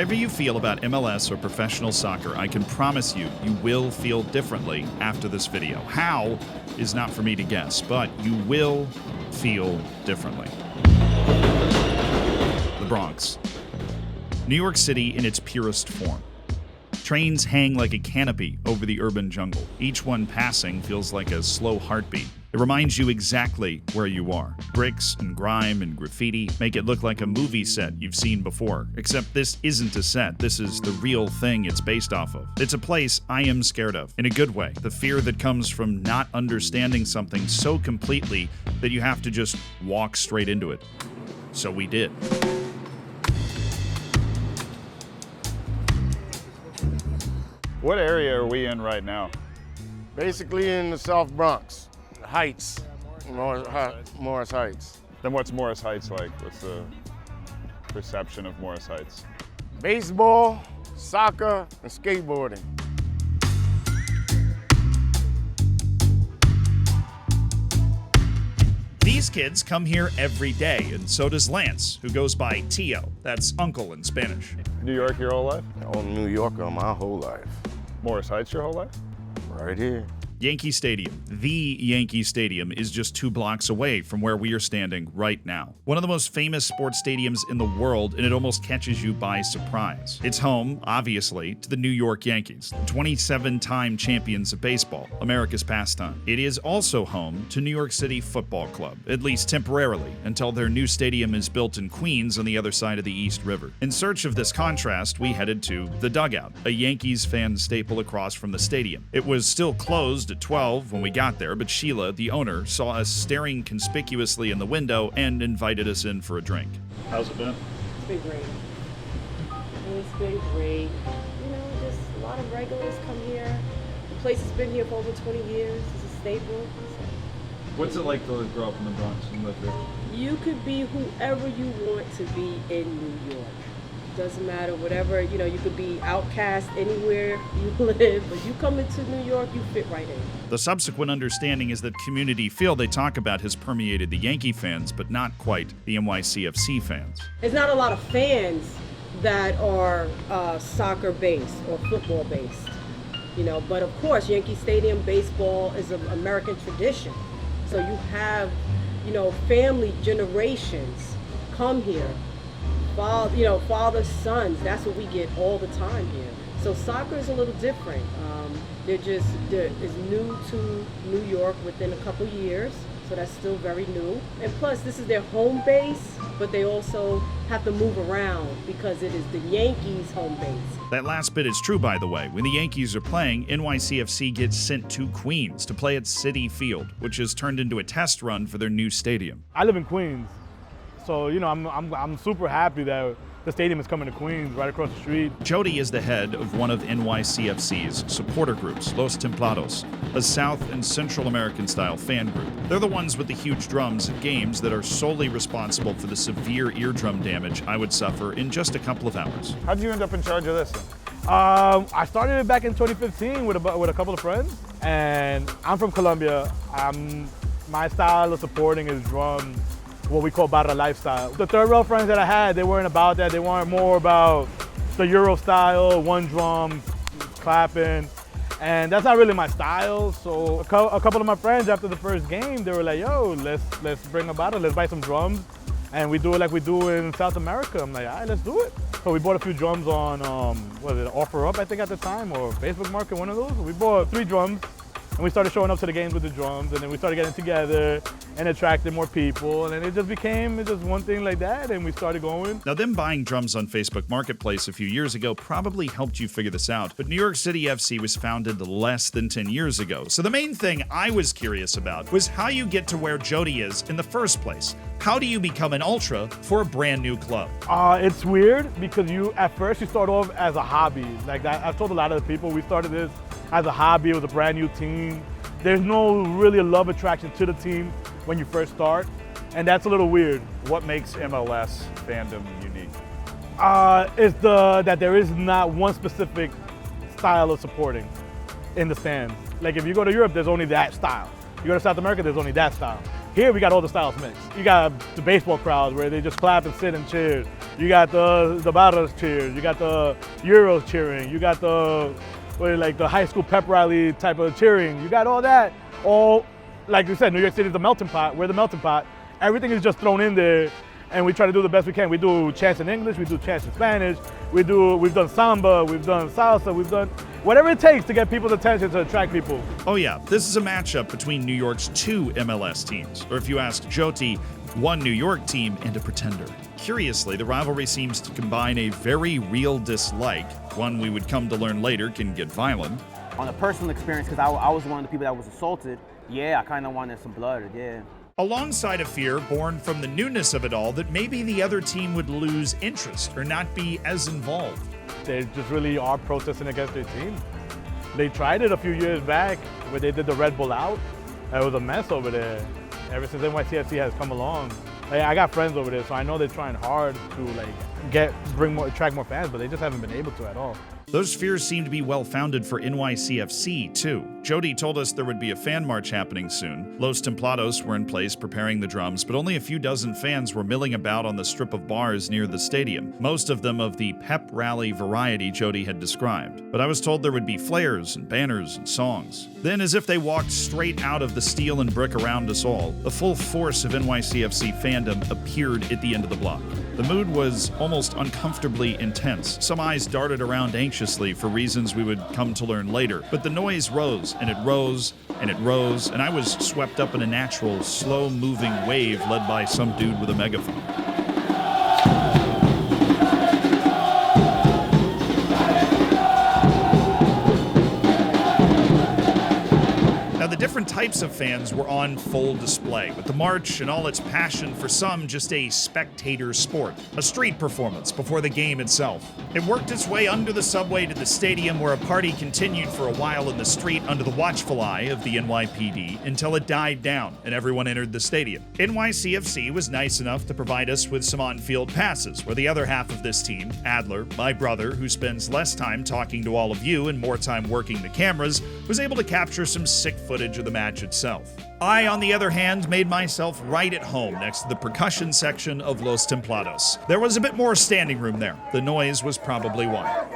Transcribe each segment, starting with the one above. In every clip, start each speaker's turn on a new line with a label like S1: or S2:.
S1: Whatever you feel about MLS or professional soccer, I can promise you, you will feel differently after this video. How is not for me to guess, but you will feel differently. The Bronx. New York City in its purest form. Trains hang like a canopy over the urban jungle. Each one passing feels like a slow heartbeat. It reminds you exactly where you are. Bricks and grime and graffiti make it look like a movie set you've seen before. Except this isn't a set. This is the real thing it's based off of. It's a place I am scared of, in a good way. The fear that comes from not understanding something so completely that you have to just walk straight into it. So we did.
S2: What area are we in right now?
S3: Basically in the South Bronx. Heights, Morris Heights.
S2: Then what's Morris Heights like? What's the perception of Morris Heights?
S3: Baseball, soccer, and skateboarding.
S1: These kids come here every day, and so does Lance, who goes by Tio. That's uncle in Spanish.
S2: New York your whole life?
S3: I'm a New Yorker my whole life.
S2: Morris Heights your whole life?
S3: Right here.
S1: Yankee Stadium. The Yankee Stadium is just 2 blocks away from where we are standing right now. One of the most famous sports stadiums in the world, and it almost catches you by surprise. It's home, obviously, to the New York Yankees, 27-time champions of baseball, America's pastime. It is also home to New York City Football Club, at least temporarily, until their new stadium is built in Queens on the other side of the East River. In search of this contrast, we headed to the Dugout, a Yankees fan staple across from the stadium. It was still closed at 12 when we got there, but Sheila, the owner, saw us staring conspicuously in the window and invited us in for a drink.
S2: How's it been?
S4: It's been great. It's been great. You know, just a lot of regulars come here. The place has been here for over 20 years. It's a staple.
S2: What's it like to grow up in the Bronx and live here?
S4: You could be whoever you want to be in New York. Doesn't matter, whatever, you know, you could be outcast anywhere you live, but you come into New York, you fit right in.
S1: The subsequent understanding is that community feel they talk about has permeated the Yankee fans, but not quite the NYCFC fans.
S4: There's not a lot of fans that are soccer-based or football-based, you know, but of course, Yankee Stadium baseball is an American tradition. So you have, you know, family generations come here. Father, sons, that's what we get all the time here. So soccer is a little different. They're new to New York within a couple years, so that's still very new. And plus, this is their home base, but they also have to move around because it is the Yankees' home base.
S1: That last bit is true, by the way. When the Yankees are playing, NYCFC gets sent to Queens to play at Citi Field, which has turned into a test run for their new stadium.
S5: I live in Queens. So, you know, I'm super happy that the stadium is coming to Queens, right across the street.
S1: Jody is the head of one of NYCFC's supporter groups, Los Templados, a South and Central American-style fan group. They're the ones with the huge drums at games that are solely responsible for the severe eardrum damage I would suffer in just a couple of hours.
S2: How did you end up in charge of this?
S5: I started it back in 2015 with a couple of friends, and I'm from Colombia. My style of supporting is drums. What we call barra lifestyle. The third row friends that I had, they weren't about that. They weren't more about the Euro style, one drum, clapping. And that's not really my style. So a couple of my friends after the first game, they were like, yo, let's bring a barra, let's buy some drums. And we do it like we do in South America. I'm like, all right, let's do it. So we bought a few drums on, OfferUp, I think at the time, or Facebook Market, one of those. We bought 3 drums. And we started showing up to the games with the drums, and then we started getting together and attracting more people, and it just became just one thing like that, and we started going.
S1: Now, them buying drums on Facebook Marketplace a few years ago probably helped you figure this out, but New York City FC was founded less than 10 years ago. So the main thing I was curious about was how you get to where Jody is in the first place. How do you become an ultra for a brand new club?
S5: It's weird because at first you start off as a hobby. Like that, I've told a lot of the people, we started this as a hobby. It was a brand new team. There's no really a love attraction to the team when you first start, and that's a little weird.
S2: What makes MLS fandom unique?
S5: Is that there is not one specific style of supporting in the stands. Like if you go to Europe, there's only that style. You go to South America, there's only that style. Here we got all the styles mixed. You got the baseball crowd where they just clap and sit and cheer. You got the Barras cheers. You got the Euros cheering. You got the high school pep rally type of cheering. You got all that. All, like you said, New York City is the melting pot. We're the melting pot. Everything is just thrown in there, and we try to do the best we can. We do chants in English. We do chants in Spanish. We've done samba. We've done salsa. We've done whatever it takes to get people's attention, to attract people.
S1: Oh yeah, this is a matchup between New York's 2 MLS teams, or if you ask Joti, 1 New York team and a pretender. Curiously, the rivalry seems to combine a very real dislike, one we would come to learn later can get violent.
S6: On a personal experience, because I was one of the people that was assaulted, yeah, I kind of wanted some blood, yeah.
S1: Alongside a fear born from the newness of it all that maybe the other team would lose interest or not be as involved.
S5: They just really are protesting against their team. They tried it a few years back where they did the Red Bull out. It was a mess over there. Ever since NYCFC has come along, I got friends over there, so I know they're trying hard to attract more fans, but they just haven't been able to at all.
S1: Those fears seem to be well-founded for NYCFC, too. Jody told us there would be a fan march happening soon. Los Templados were in place preparing the drums, but only a few dozen fans were milling about on the strip of bars near the stadium, most of them of the pep rally variety Jody had described. But I was told there would be flares and banners and songs. Then, as if they walked straight out of the steel and brick around us all, the full force of NYCFC fandom appeared at the end of the block. The mood was almost uncomfortably intense. Some eyes darted around anxiously for reasons we would come to learn later. But the noise rose, and it rose, and it rose, and I was swept up in a natural, slow-moving wave led by some dude with a megaphone. The different types of fans were on full display, with the march and all its passion for some just a spectator sport, a street performance before the game itself. It worked its way under the subway to the stadium, where a party continued for a while in the street under the watchful eye of the NYPD until it died down and everyone entered the stadium. NYCFC was nice enough to provide us with some on-field passes, where the other half of this team, Adler, my brother, who spends less time talking to all of you and more time working the cameras, was able to capture some sick footage of the match itself. I, on the other hand, made myself right at home next to the percussion section of Los Templados. There was a bit more standing room there. The noise was probably why.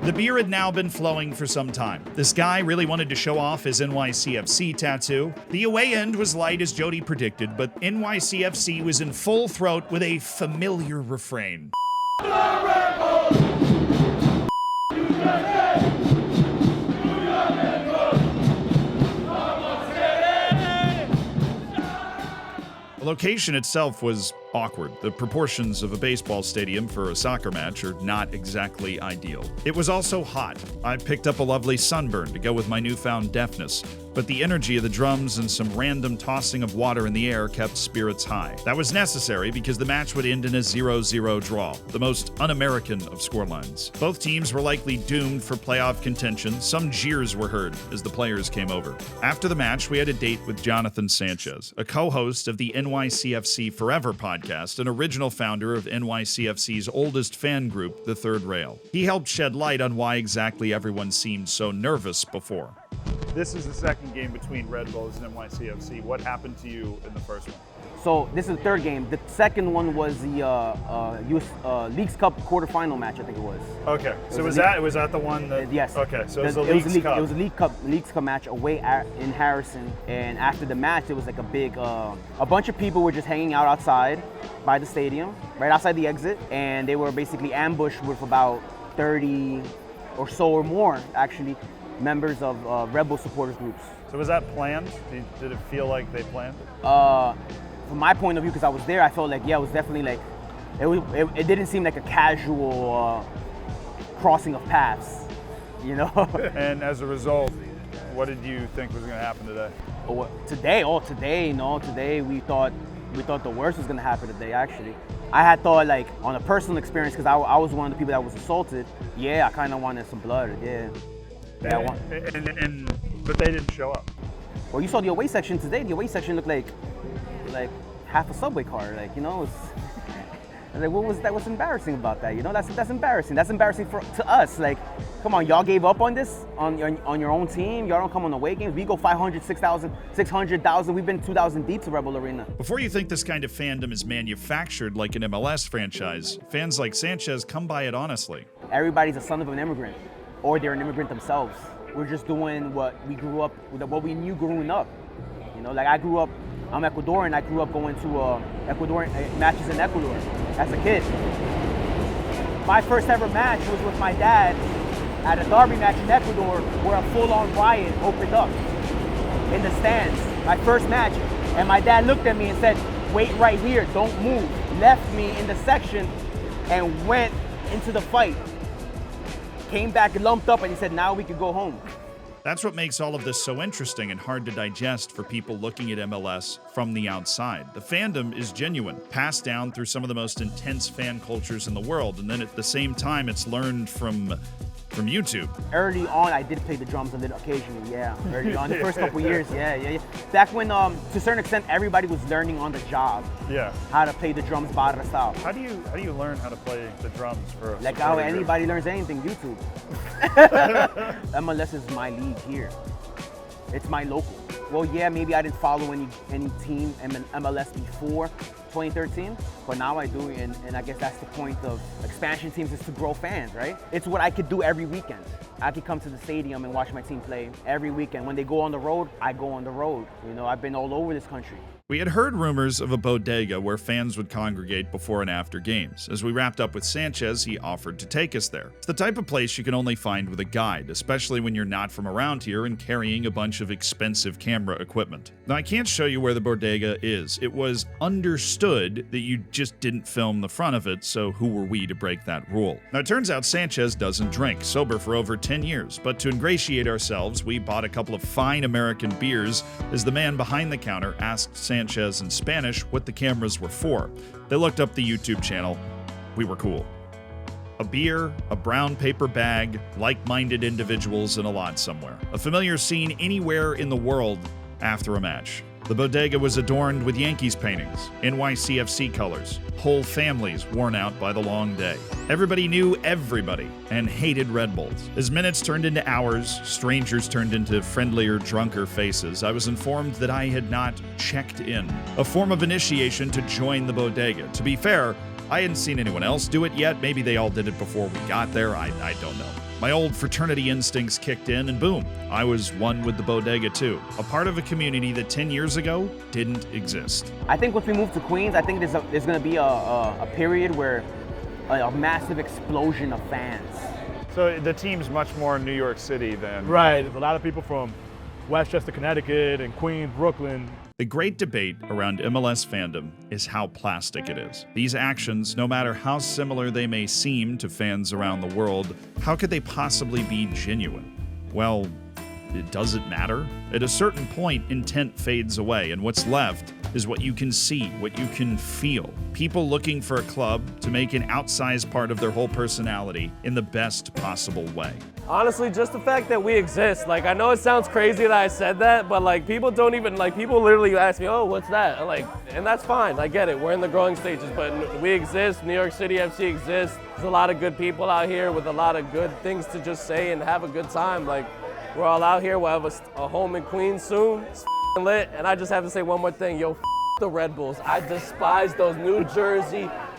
S1: The beer had now been flowing for some time. This guy really wanted to show off his NYCFC tattoo. The away end was light as Jody predicted, but NYCFC was in full throat with a familiar refrain. The location itself was awkward. The proportions of a baseball stadium for a soccer match are not exactly ideal. It was also hot. I picked up a lovely sunburn to go with my newfound deafness, but the energy of the drums and some random tossing of water in the air kept spirits high. That was necessary because the match would end in a 0-0 draw, the most un-American of scorelines. Both teams were likely doomed for playoff contention. Some jeers were heard as the players came over. After the match, we had a date with Jonathan Sanchez, a co-host of the NYCFC Forever podcast, an original founder of NYCFC's oldest fan group, The Third Rail. He helped shed light on why exactly everyone seemed so nervous before.
S2: This is the second game between Red Bulls and NYCFC. What happened to you in the first one?
S6: So this is the third game. The second one was the US Leagues Cup quarterfinal match, I think it was.
S2: Okay, so was that the one that?
S6: Yes.
S2: Okay, so it was the Leagues Cup.
S6: It was a Leagues Cup match away in Harrison, and after the match, it was like a big, a bunch of people were just hanging out outside by the stadium, right outside the exit, and they were basically ambushed with about 30 or so or more, actually, members of Red Bull supporters groups.
S2: So was that planned? Did it feel like they planned it?
S6: From my point of view, because I was there, I felt like, yeah, it was definitely like, it didn't seem like a casual crossing of paths. you know.
S2: And as a result, what did you think was going to happen today?
S6: Today we thought the worst was gonna happen today. Actually, I had thought, like, on a personal experience, because I was one of the people that was assaulted. Yeah, I kind of wanted some blood. Yeah.
S2: But they didn't show up.
S6: Well, you saw the away section today. The away section looked like half a subway car. Like, you know, like, what was that? What's embarrassing about that? You know, that's embarrassing. That's embarrassing to us. Like, come on, y'all gave up on this on your own team. Y'all don't come on away games. We go 500, 6,000, 600,000. We've been 2,000 deep to Rebel Arena.
S1: Before you think this kind of fandom is manufactured like an MLS franchise, fans like Sanchez come by it honestly.
S6: Everybody's a son of an immigrant, or they're an immigrant themselves. We're just doing what we grew up, what we knew growing up. You know, like, I'm Ecuadorian. I grew up going to Ecuadorian matches in Ecuador as a kid. My first ever match was with my dad at a derby match in Ecuador, where a full-on riot opened up in the stands. My first match, and my dad looked at me and said, "Wait right here, don't move." Left me in the section and went into the fight. Came back lumped up, and he said, "Now we could go home."
S1: That's what makes all of this so interesting and hard to digest for people looking at MLS from the outside. The fandom is genuine, passed down through some of the most intense fan cultures in the world, and then at the same time, it's learned from YouTube.
S6: Early on, I did play the drums a little occasionally, yeah. Early on, the first couple years, yeah. Back when, to a certain extent, everybody was learning on the job.
S2: Yeah.
S6: How to play the drums barra style.
S2: How do you learn how to play the drums for a
S6: Like
S2: supporting
S6: how
S2: group?
S6: anybody learns anything, YouTube. MLS is my league here. It's my local. Well, yeah, maybe I didn't follow any team MLS before 2013, but now I do, and I guess that's the point of expansion teams, is to grow fans, right? It's what I could do every weekend. I could come to the stadium and watch my team play every weekend. When they go on the road, I go on the road. You know, I've been all over this country.
S1: We had heard rumors of a bodega where fans would congregate before and after games. As we wrapped up with Sanchez, he offered to take us there. It's the type of place you can only find with a guide, especially when you're not from around here and carrying a bunch of expensive camera equipment. Now, I can't show you where the bodega is. It was understood that you just didn't film the front of it, so who were we to break that rule? Now, it turns out Sanchez doesn't drink, sober for over 10 years, but to ingratiate ourselves, we bought a couple of fine American beers as the man behind the counter asked Sanchez in Spanish what the cameras were for. They looked up the YouTube channel. We were cool. A beer, a brown paper bag, like-minded individuals, and a lot somewhere. A familiar scene anywhere in the world after a match. The bodega was adorned with Yankees paintings, NYCFC colors, whole families worn out by the long day. Everybody knew everybody and hated Red Bulls. As minutes turned into hours, strangers turned into friendlier, drunker faces, I was informed that I had not checked in. A form of initiation to join the bodega. To be fair, I hadn't seen anyone else do it yet. Maybe they all did it before we got there. I don't know. My old fraternity instincts kicked in, and boom, I was one with the bodega too. A part of a community that 10 years ago didn't exist.
S6: I think once we move to Queens, I think there's going to be a period where a massive explosion of fans.
S2: So the team's much more New York City than...
S5: Right. There's a lot of people from Westchester, Connecticut, and Queens, Brooklyn.
S1: The great debate around MLS fandom is how plastic it is. These actions, no matter how similar they may seem to fans around the world, how could they possibly be genuine? Well, does it matter? At a certain point, intent fades away, and what's left is what you can see, what you can feel. People looking for a club to make an outsized part of their whole personality in the best possible way.
S7: Honestly, just the fact that we exist. Like, I know it sounds crazy that I said that, but like, people don't even, like, people literally ask me, oh, what's that? Like, and that's fine, I get it, we're in the growing stages, but we exist, New York City FC exists. There's a lot of good people out here with a lot of good things to just say and have a good time. Like, we're all out here, we'll have a home in Queens soon, it's lit, and I just have to say one more thing, yo, the Red Bulls. I despise those New Jersey